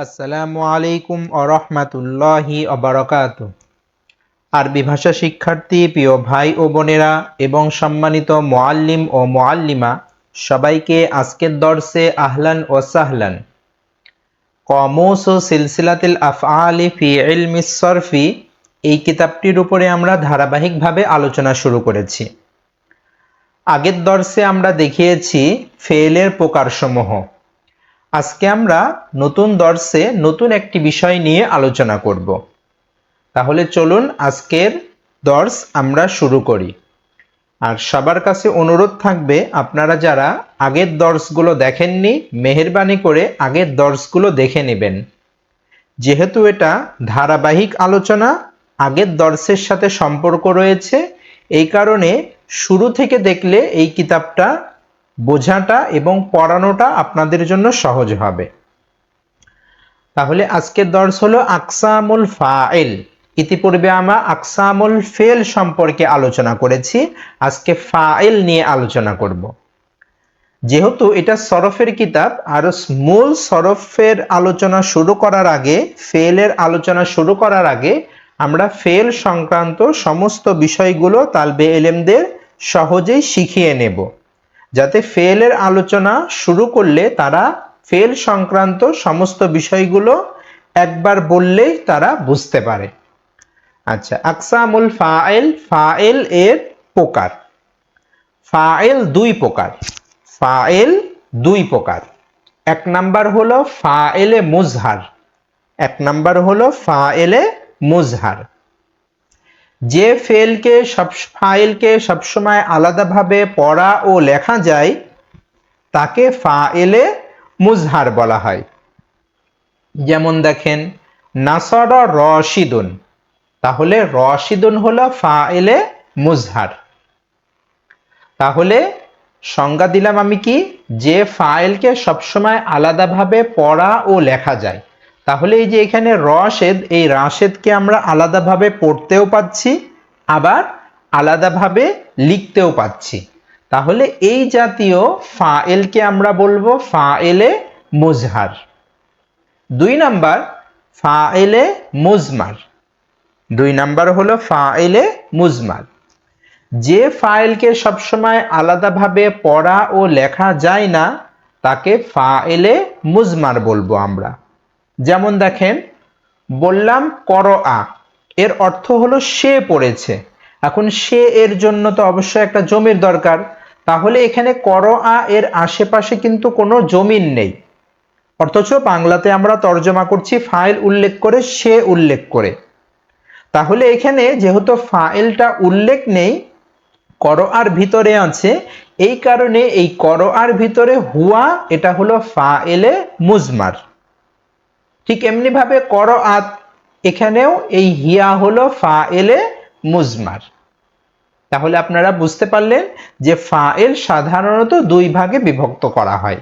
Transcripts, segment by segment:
আসসালামু আলাইকুম আরহামাতুল্লাহি আবারাকাতু। আরবি ভাষা শিক্ষার্থী প্রিয় ভাই ও বোনেরা এবং সম্মানিত মুআল্লিম ও মুআল্লিমা সবাইকে আজকের দর্সে আহলান ও সাহলান। কমুস ও সিলসিলাতুল আফআলি ফি ইলমিস সরফি এই কিতাবটির উপরে আমরা ধারাবাহিকভাবে আলোচনা শুরু করেছি। আগের দর্সে আমরা দেখিয়েছি ফেলের প্রকারসমূহ। আজকে আমরা নতুন দর্সে নতুন একটি বিষয় নিয়ে আলোচনা করব। তাহলে চলুন আজকের দর্স আমরা শুরু করি। আর সবার কাছে অনুরোধ থাকবে, আপনারা যারা আগের দর্সগুলো দেখেননি মেহেরবানি করে আগের দর্সগুলো দেখে নেবেন। যেহেতু এটা ধারাবাহিক আলোচনা, আগের দর্সের সাথে সম্পর্ক রয়েছে, এই কারণে শুরু থেকে দেখলে এই কিতাবটা বোঝাটা এবং পড়ানোটা আপনাদের জন্য সহজ হবে। তাহলে আজকের দর্স হলো আকসামুল ফাইল। ইতিপূর্বে আমরা আকসামুল ফেল সম্পর্কে আলোচনা করেছি, আজকে ফাইল নিয়ে আলোচনা করব। যেহেতু এটা সরফের কিতাব, আর মূল সরফের আলোচনা শুরু করার আগে, ফেলের আলোচনা শুরু করার আগে আমরা ফেল সংক্রান্ত সমস্ত বিষয়গুলো তালবে ইলমদের সহজেই শিখিয়ে নেব, যাতে ফেলের আলোচনা শুরু করলে তারা ফেল সংক্রান্ত সমস্ত বিষয়গুলো একবার বললেই তারা বুঝতে পারে। আচ্ছা, আকসামুল ফাইল। ফাইল এর প্রকার। ফাইল দুই প্রকার। ফাইল দুই প্রকার। এক নাম্বার হলো ফাইলে মুজহার। এক নাম্বার হলো ফাইলে মুজহার। যে ফাইলকে সবসময় আলাদাভাবে পড়া ও লেখা যায় তাকে ফাইলে মুজহার বলা হয়। যেমন দেখেন, নাসরা রশিদুন, তাহলে রশিদুন হলো ফাইলে মুজহার। তাহলে সংজ্ঞা দিলাম আমি কি, যে ফাইলকে সবসময় আলাদাভাবে পড়া ও লেখা যায়। তাহলে এই যে এখানে রশেদ, এই রাশেদকে আমরা আলাদাভাবে পড়তেও পাচ্ছি, আবার আলাদাভাবে লিখতেও পাচ্ছি। তাহলে এই জাতীয় ফাইলকে আমরা বলবো ফাইলে মুজহার। দুই নাম্বার ফাইলে মুজমার। দুই নাম্বার হলো ফাইলে মুজমার। যে ফাইলকে সবসময় আলাদাভাবে পড়া ও লেখা যায় না তাকে ফাইলে মুজমার বলবো আমরা। যেমন দেখেন, বললাম করআ, এর অর্থ হলো সে পড়েছে। এখন সে এর জন্য তো অবশ্যই একটা জমির দরকার। তাহলে এখানে করআ এর আশেপাশে কিন্তু কোনো জমির নেই, অথচ বাংলাতে আমরা তর্জমা করছি ফাইল উল্লেখ করে, সে উল্লেখ করে। তাহলে এখানে যেহেতু ফাইলটা উল্লেখ নেই, করআর ভিতরে আছে, এই কারণে এই করআর ভিতরে হুয়া, এটা হলো ফাইলে মুজমার। ঠিক এমনি ভাবে করআত, এখানেও এই হিয়া হলো ফাইলে মুজমার। তাহলে আপনারা বুঝতে পারলেন যে ফাইল সাধারণত দুই ভাগে বিভক্ত করা হয়।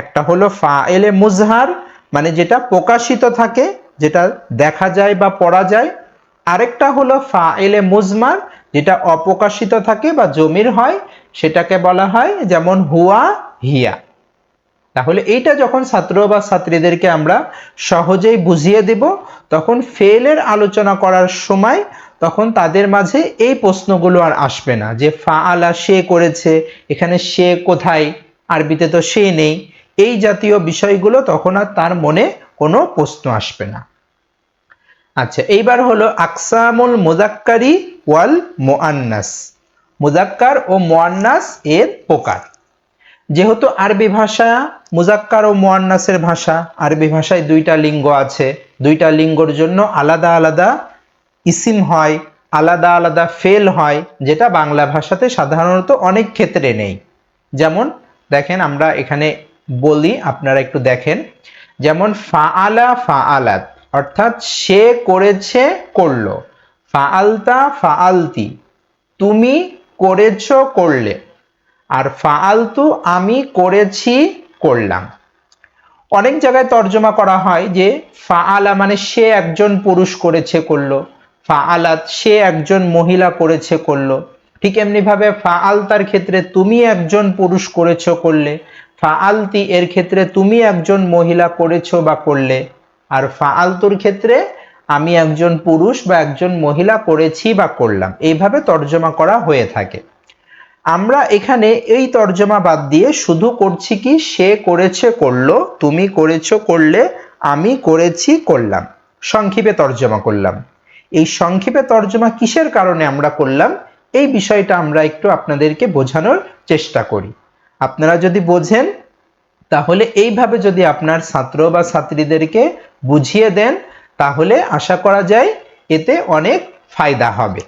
একটা হলো ফাইলে মুজহার, মানে যেটা প্রকাশিত থাকে, যেটা দেখা যায় বা পড়া যায়। আরেকটা হলো ফাইলে মুজমার, যেটা অপ্রকাশিত থাকে বা জমির হয়, সেটাকে বলা হয় যেমন হুয়া, হিয়া। তাহলে এইটা যখন ছাত্র বা ছাত্রীদেরকে আমরা সহজেই বুঝিয়ে দেব, তখন ফেলের আলোচনা করার সময় তখন তাদের মাঝে এই প্রশ্নগুলো আর আসবে না যে ফাআলা সে করেছে, এখানে সে কোথায়, আরবিতে তো সে নেই। এই জাতীয় বিষয়গুলো তখন আর তার মনে কোনো প্রশ্ন আসবে না। আচ্ছা, এইবার হলো আকসামুল মুযাক্কারি ওয়াল মুআন্নাস। মুযাক্কার ও মুআন্নাস এর প্রকার। যেহেতু আরবি ভাষা মুযাক্কার ও মুআন্নাসের ভাষা, আরবি ভাষায় দুইটা লিঙ্গ আছে, দুইটা লিঙ্গর জন্য আলাদা আলাদা ইসিম হয়, আলাদা আলাদা ফেল হয়, যেটা বাংলা ভাষাতে সাধারণত অনেক ক্ষেত্রে নেই। যেমন দেখেন, আমরা এখানে বলি, আপনারা একটু দেখেন। যেমন ফাআলা, ফাআলাত, অর্থাৎ সে করেছে, করলো। ফাআলতা, ফাআলতি, তুমি করেছো, করলে। আর ফাআলতু, আমি করেছি, করলাম। অনেক জায়গায় তর্জমা করা হয় যে ফাআলা মানে সে একজন পুরুষ করেছে, করলো। ফাআলাত, সে একজন মহিলা করেছে, করলো। ঠিক এমনি ভাবে ফাআলতার ক্ষেত্রে তুমি একজন পুরুষ করেছো, করলে। ফাআলতি এর ক্ষেত্রে তুমি একজন মহিলা করেছো বা করলে। আর ফাআলতুর ক্ষেত্রে আমি একজন পুরুষ বা একজন মহিলা করেছি বা করলাম, এইভাবে তর্জমা করা হয়ে থাকে। আমরা এখানে এই তর্জমা বাদ দিয়ে শুধু করছি কি সে করেছে করলো, তুমি করেছো করলে, আমি করেছি করলাম, সংক্ষেপে তর্জমা করলাম। এই সংক্ষেপে তর্জমা কিসের কারণে আমরা করলাম এই বিষয়টা আমরা একটু আপনাদেরকে বোঝানোর চেষ্টা করি। আপনারা যদি বোঝেন তাহলে এইভাবে যদি আপনার ছাত্র বা ছাত্রীদেরকে বুঝিয়ে দেন তাহলে আশা করা যায় এতে অনেক ফায়দা হবে।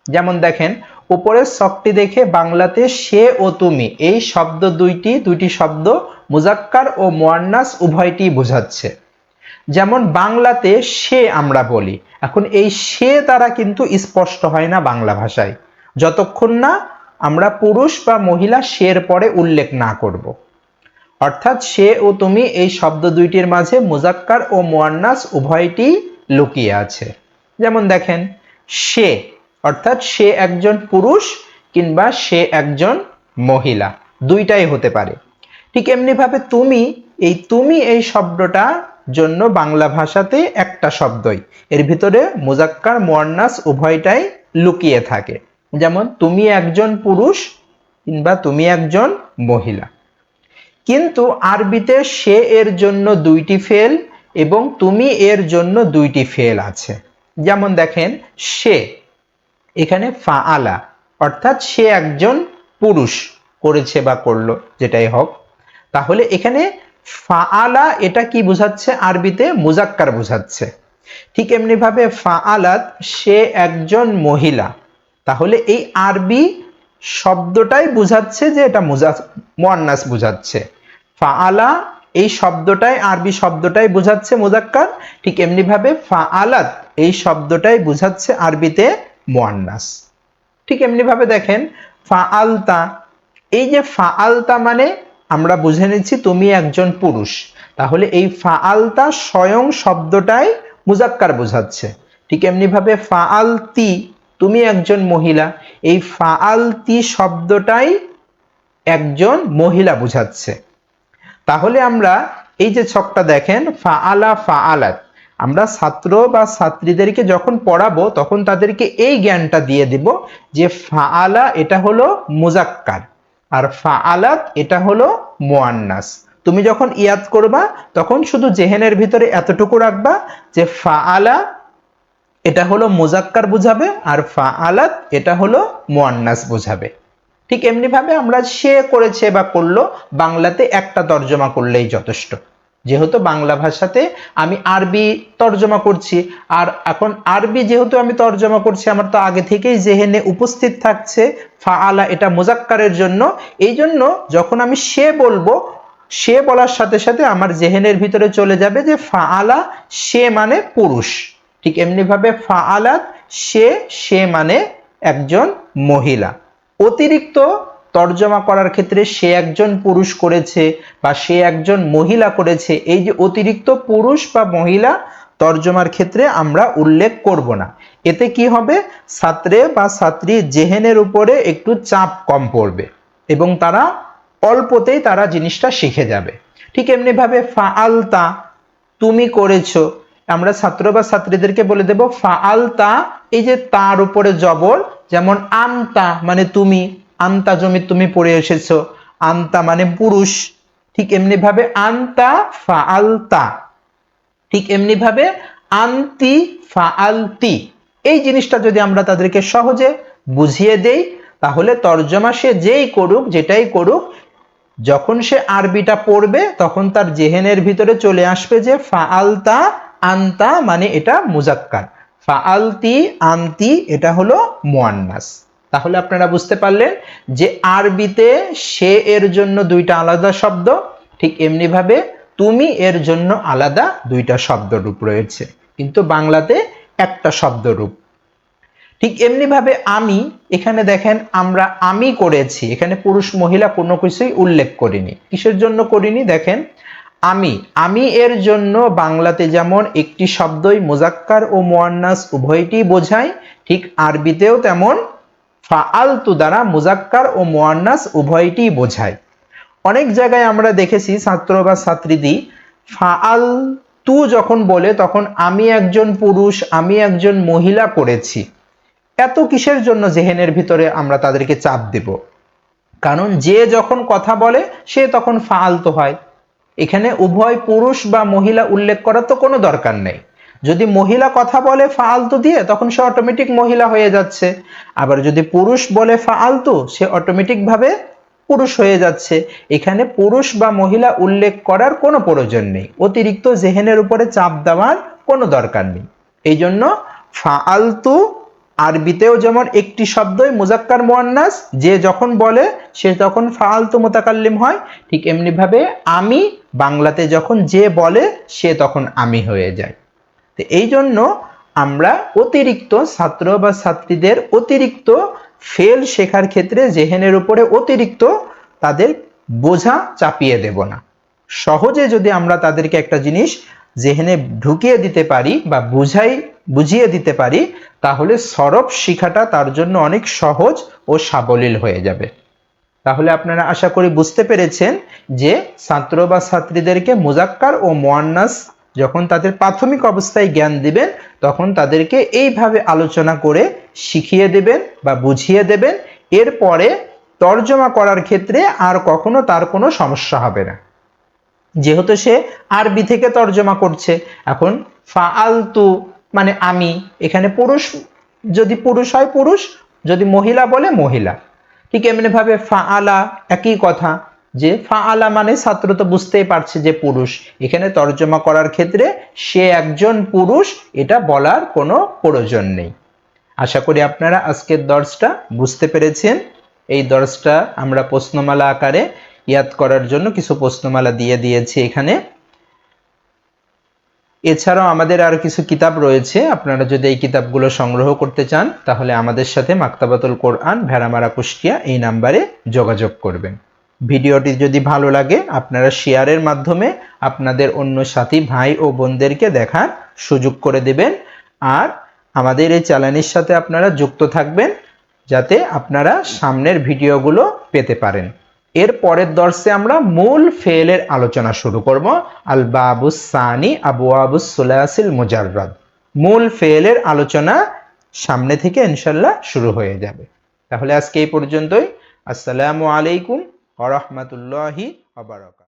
যেমন দেখেন উপরের ছকটি দেখে বাংলাতে সে ও তুমি এই শব্দ দুইটি শব্দ মুজাক্কার ও মুয়ান্নাস উভয়টি বোঝাচ্ছে। যেমন বাংলাতে সে আমরা বলি, এখন এই সে দ্বারা কিন্তু স্পষ্ট হয় না বাংলা ভাষায় যতক্ষণ না আমরা পুরুষ বা মহিলা সের পরে উল্লেখ না করব। অর্থাৎ সে ও তুমি এই শব্দ দুইটির মাঝে মুজাক্কার ও মুয়ান্নাস উভয়টি লুকিয়ে আছে। যেমন দেখেন সে অর্থাৎ সে একজন পুরুষ কিংবা সে একজন মহিলা, দুইটাই হতে পারে। ঠিক এমনি ভাবে তুমি এই শব্দটা জন্য বাংলা ভাষাতে একটা শব্দই, এর ভিতরে মুজাক্কার মুয়ান্নাস উভয়টাই লুকিয়ে থাকে। যেমন তুমি একজন পুরুষ কিংবা তুমি একজন মহিলা। কিন্তু আরবিতে সে এর জন্য দুইটি ফেল এবং তুমি এর জন্য দুইটি ফেল আছে। যেমন দেখেন সে এখানে ফাআলা অর্থাৎ সে একজন পুরুষ করেছে বা করলো যেটাই হোক, তাহলে এখানে ফাআলা এটা কি বোঝাচ্ছে আরবিতে মুজাক্কার বোঝাচ্ছে। ঠিক এমনি ভাবে ফাআলাত সে একজন মহিলা, তাহলে এই আরবি শব্দটাই বোঝাচ্ছে যে এটা মুয়ান্নাস বোঝাচ্ছে। ফাআলা এই শব্দটাই আরবি শব্দটাই বোঝাচ্ছে মুজাক্কার, ঠিক এমনি ভাবে ফাআলাত এই শব্দটাই বোঝাচ্ছে আরবিতে মুয়ান্নাস। ঠিক এমনি ভাবে দেখেন ফাআলতা, এই যে ফাআলতা মানে আমরা বুঝে নিচ্ছি তুমি একজন পুরুষ, তাহলে এই ফাআলতা স্বয়ং শব্দটাই মুজাক্কার বোঝাচ্ছে। ঠিক এমনি ভাবে ফাআলতি তুমি একজন মহিলা, এই ফাআলতি শব্দটাই একজন মহিলা বোঝাচ্ছে। তাহলে আমরা এই যে ছকটা দেখেন ফাআলা ফাআলাত, আমরা ছাত্র বা ছাত্রীদেরকে যখন পড়াবো তখন তাদেরকে এই জ্ঞানটা দিয়ে দিব যে ফাআলা এটা হলো মুজাক্কার আর ফাআলাত এটা হলো মুয়ান্নাস। তুমি যখন ইয়াদ করবা তখন শুধু জেহেনের ভিতরে এতটুকু রাখবা যে ফাআলা এটা হলো মুজাক্কার বোঝাবে আর ফাআলাত এটা হলো মুয়ান্নাস বোঝাবে। ঠিক এমনি ভাবে আমরা সে করেছে বা করলো বাংলাতে একটা তর্জমা করলেই যথেষ্ট, যেহেতু বাংলা ভাষাতে আমি আরবি তর্জমা করছি, আর এখন আরবি যেহেতু আমি তর্জমা করছি আমার তো আগে থেকেই জেহেনে উপস্থিত থাকছে ফাআলা এটা মুজাক্কারের জন্য, এই জন্য যখন আমি সে বলবো সে বলার সাথে সাথে আমার জেহেনের ভিতরে চলে যাবে যে ফাআলা সে মানে পুরুষ। ঠিক এমনি ভাবে ফাআলাত সে মানে একজন মহিলা। অতিরিক্ত তর্জমা করার ক্ষেত্রে সে একজন পুরুষ করেছে বা সে একজন মহিলা করেছে, এই যে অতিরিক্ত পুরুষ বা মহিলা তর্জমার ক্ষেত্রে আমরা উল্লেখ করব না। এতে কি হবে ছাত্রে বা ছাত্রী জেহেনের উপরে একটু চাপ কম পড়বে এবং তারা অল্পতেই তারা জিনিসটা শিখে যাবে। ঠিক এমনি ভাবে ফাআলতা তুমি করেছো, আমরা ছাত্র বা ছাত্রীদেরকে বলে দেব ফাআলতা এই যে তার উপরে জবর, যেমন আনতা মানে তুমি, আনতা জমি তুমি পড়ে এসেছো, আনতা মানে পুরুষ। ঠিক এমনি ভাবে আনতা ফাআলতা, ঠিক এমনি ভাবে আনতি ফাআলতি। এই জিনিসটা যদি আমরা তাদেরকে সহজে বুঝিয়ে দেই তাহলে তর্জমা সে যেই করুক যেটাই করুক যখন সে আরবিটা পড়বে তখন তার জেহেনের ভিতরে চলে আসবে যে ফাআলতা আনতা মানে এটা মুজাক্কার, ফাআলতি আনতি এটা হলো মুয়ান্নাস। তাহলে আপনারা বুঝতে পারলেন যে আরবিতে সে এর জন্য দুইটা আলাদা শব্দ, ঠিক এমনি ভাবে তুমি এর জন্য আলাদা দুইটা শব্দরূপ রয়েছে, কিন্তু বাংলাতে একটা শব্দরূপ। ঠিক এমনি ভাবে আমি, এখানে দেখেন আমরা আমি করেছি, এখানে পুরুষ মহিলা কোনো কিছুই উল্লেখ করিনি। কিসের জন্য করিনি দেখেন আমি এর জন্য বাংলাতে যেমন একটি শব্দই মুজাক্কার ও মুয়ান্নাস উভয়টি বোঝায়, ঠিক আরবিতেও তেমন ফাআলতু দ্বারা মুজাক্কার ও মুয়ান্নাস উভয়টি বোঝায়। অনেক জায়গায় আমরা দেখেছি ছাত্র বা ছাত্রীদের তু যখন বলে তখন আমি একজন পুরুষ, আমি একজন মহিলা করেছি, এত কিসের জন্য জেহেনের ভিতরে আমরা তাদেরকে চাপ দেব? কারণ যে যখন কথা বলে সে তখন ফালতু হয়। এখানে উভয় পুরুষ বা মহিলা উল্লেখ করার তো কোনো দরকার নেই। যদি মহিলা কথা বলে ফালতু দিয়ে তখন সে অটোমেটিক মহিলা হয়ে যাচ্ছে, আবার যদি পুরুষ বলে ফালতু সে অটোমেটিক ভাবে পুরুষ হয়ে যাচ্ছে। এখানে পুরুষ বা মহিলা উল্লেখ করার কোনো প্রয়োজন নেই, অতিরিক্ত জেহেনের উপরে চাপ দেওয়ার কোনো দরকার নেই। এই জন্য ফালতু আরবিতেও যেমন একটি শব্দই মুজাক্কার মুয়ান্নাস, যে যখন বলে সে তখন ফালতু মুতাকাল্লিম হয়, ঠিক এমনি ভাবে আমি বাংলাতে যখন যে বলে সে তখন আমি হয়ে যায়। তো এই জন্য আমরা অতিরিক্ত ছাত্র বা ছাত্রীদের অতিরিক্ত ফেল শেখার ক্ষেত্রে জেহেনের উপরে অতিরিক্ত তাদের বোঝা চাপিয়ে দেব না। সহজে যদি আমরা তাদেরকে একটা জিনিস জেহেনে ঢুকিয়ে দিতে পারি বা বুঝিয়ে দিতে পারি, তাহলে সরব শিখাটা তার জন্য অনেক সহজ ও সাবলীল হয়ে যাবে। তাহলে আপনারা আশা করি বুঝতে পেরেছেন যে ছাত্র বা ছাত্রীদেরকে মুজাক্কার ও মুয়ান্নাস যখন তাদের প্রাথমিক অবস্থায় জ্ঞান দিবেন তখন তাদেরকে এইভাবে আলোচনা করে শিখিয়ে দেবেন বা বুঝিয়ে দেবেন। এরপরে তর্জমা করার ক্ষেত্রে আর কখনো তার কোনো সমস্যা হবে না, যেহেতু সে আরবি থেকে তর্জমা করছে। এখন ফাআলতু মানে আমি, এখানে পুরুষ যদি পুরুষ হয় পুরুষ, যদি মহিলা বলে মহিলা। ঠিক এমনি ভাবে ফাআলা একই কথা, যে ফাআলা মানে ছাত্র তো বুঝতেই পারছে যে পুরুষ, এখানে তর্জমা করার ক্ষেত্রে সে একজন পুরুষ এটা বলার কোনো প্রয়োজন নেই। আশা করি আপনারা আজকের দর্সটা বুঝতে পেরেছেন। এই দর্সটা আমরা প্রশ্নমালা আকারে ইয়াদ করার জন্য কিছু প্রশ্নমালা দিয়ে দিয়েছি এখানে। এছাড়াও আমাদের আর কিছু কিতাব রয়েছে, আপনারা যদি এই কিতাবগুলো সংগ্রহ করতে চান তাহলে আমাদের সাথে মাকতাবাতুল কোরআন, ভেড়ামারা, কুষ্টিয়া এই নাম্বারে যোগাযোগ করবেন। ভিডিওটি যদি ভালো লাগে আপনারা শেয়ারের মাধ্যমে আপনাদের অন্য সাথী ভাই ও বোনদেরকে দেখার সুযোগ করে দেবেন। আর আমাদের এই চ্যানেলের সাথে আপনারা যুক্ত থাকবেন যাতে আপনারা সামনের ভিডিওগুলো পেতে পারেন। এর পরের দর্শে আমরা মূল ফেলের আলোচনা শুরু করব। আল বাবুস সানি আবওয়াবুস সুলাসিল মুজাররাদ, মূল ফেলের আলোচনা সামনে থেকে ইনশাআল্লাহ শুরু হয়ে যাবে। তাহলে আজকে এই পর্যন্তই। আসসালামু আলাইকুম ওয়া রাহমাতুল্লাহি ওয়া বারাকাতুহু।